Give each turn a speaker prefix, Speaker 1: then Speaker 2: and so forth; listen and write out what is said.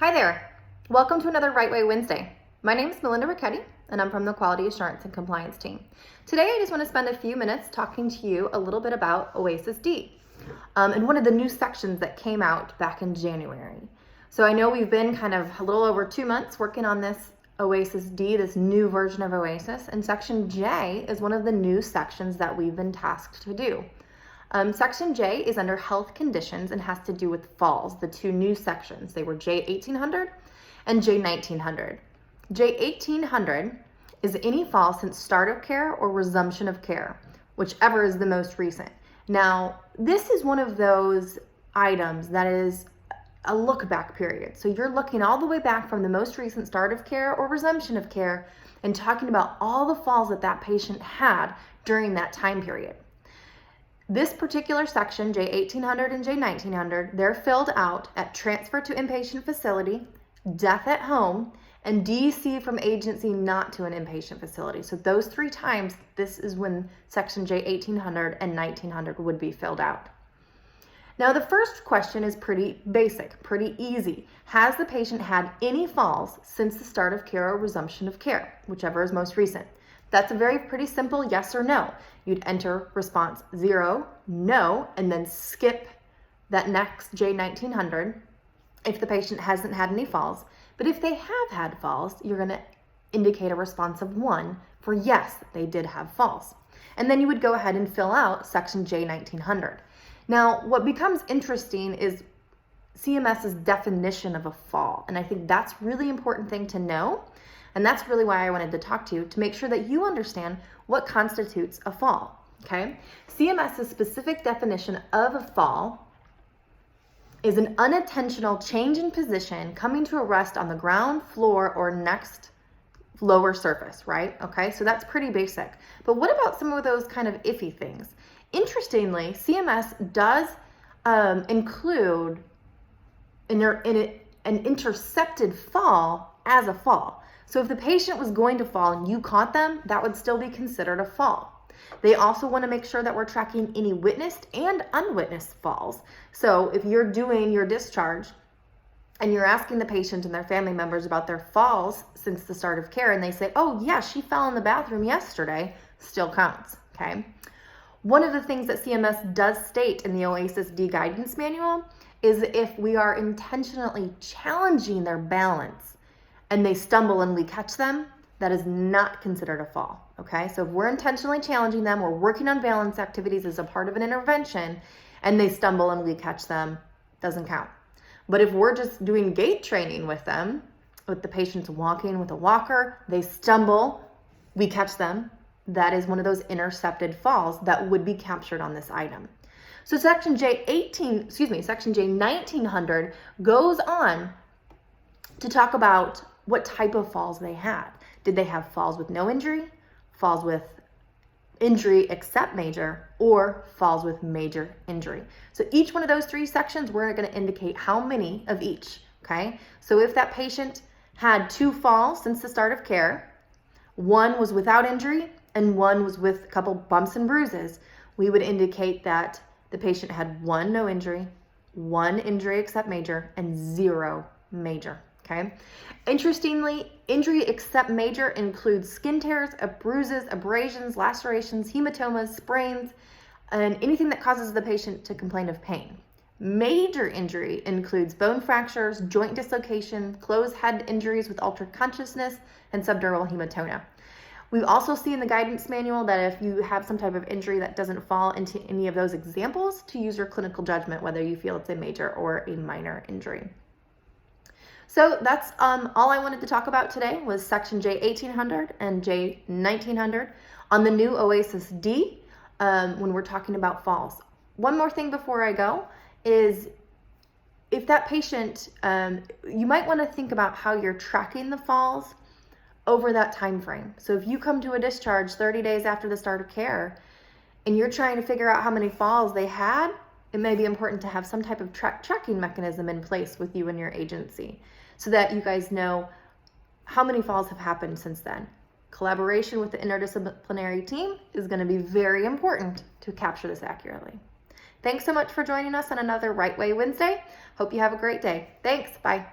Speaker 1: Hi there. Welcome to another Right Way Wednesday. My name is Melinda Ricchetti, and I'm from the Quality Assurance and Compliance team. Today, I just want to spend a few minutes talking to you a little bit about OASIS D and one of the new sections that came out back in January. So I know we've been kind of a little over 2 months working on this OASIS D, this new version of OASIS, and Section J is one of the new sections that we've been tasked to do. Section J is under health conditions and has to do with falls, the two new sections. They were J1800 and J1900. J1800 is any fall since start of care or resumption of care, whichever is the most recent. Now, this is one of those items that is a look-back period. So you're looking all the way back from the most recent start of care or resumption of care and talking about all the falls that that patient had during that time period. This particular section, J1800 and J1900, they're filled out at transfer to inpatient facility, death at home, and DC from agency not to an inpatient facility. So those 3 times, this is when section J1800 and 1900 would be filled out. Now the first question is pretty basic, pretty easy. Has the patient had any falls since the start of care or resumption of care, whichever is most recent? That's a pretty simple yes or no. You'd enter response 0, no, and then skip that next J1900 if the patient hasn't had any falls. But if they have had falls, you're going to indicate a response of 1 for yes, they did have falls. And then you would go ahead and fill out section J1900. Now, what becomes interesting is CMS's definition of a fall. And I think that's a really important thing to know. And that's really why I wanted to talk to you, to make sure that you understand what constitutes a fall, okay? CMS's specific definition of a fall is an unintentional change in position coming to a rest on the ground, floor, or next lower surface, right? Okay, so that's pretty basic. But what about some of those kind of iffy things? Interestingly, CMS does include an intercepted fall as a fall. So if the patient was going to fall and you caught them, that would still be considered a fall. They also want to make sure that we're tracking any witnessed and unwitnessed falls. So if you're doing your discharge and you're asking the patient and their family members about their falls since the start of care, and they say, oh yeah, she fell in the bathroom yesterday, still counts, okay? One of the things that CMS does state in the OASIS D guidance manual is if we are intentionally challenging their balance and they stumble and we catch them, that is not considered a fall, okay? So if we're intentionally challenging them, we're working on balance activities as a part of an intervention, and they stumble and we catch them, doesn't count. But if we're just doing gait training with them, with the patients walking with a walker, they stumble, we catch them, that is one of those intercepted falls that would be captured on this item. So section J1900 goes on to talk about what type of falls they had. Did they have falls with no injury, falls with injury except major, or falls with major injury? So each one of those 3 sections, we're going to indicate how many of each, okay? So if that patient had 2 falls since the start of care, 1 was without injury, and 1 was with a couple bumps and bruises, we would indicate that the patient had 1 no injury, 1 injury except major, and 0 major. Okay. Interestingly, injury except major includes skin tears, bruises, abrasions, lacerations, hematomas, sprains, and anything that causes the patient to complain of pain. Major injury includes bone fractures, joint dislocation, closed head injuries with altered consciousness, and subdural hematoma. We also see in the guidance manual that if you have some type of injury that doesn't fall into any of those examples, to use your clinical judgment whether you feel it's a major or a minor injury. So that's all I wanted to talk about today was section J1800 and J1900 on the new OASIS D when we're talking about falls. One more thing before I go is if that patient, you might want to think about how you're tracking the falls over that time frame. So if you come to a discharge 30 days after the start of care and you're trying to figure out how many falls they had, it may be important to have some type of tracking mechanism in place with you and your agency so that you guys know how many falls have happened since then. Collaboration with the interdisciplinary team is going to be very important to capture this accurately. Thanks so much for joining us on another Right Way Wednesday. Hope you have a great day. Thanks. Bye.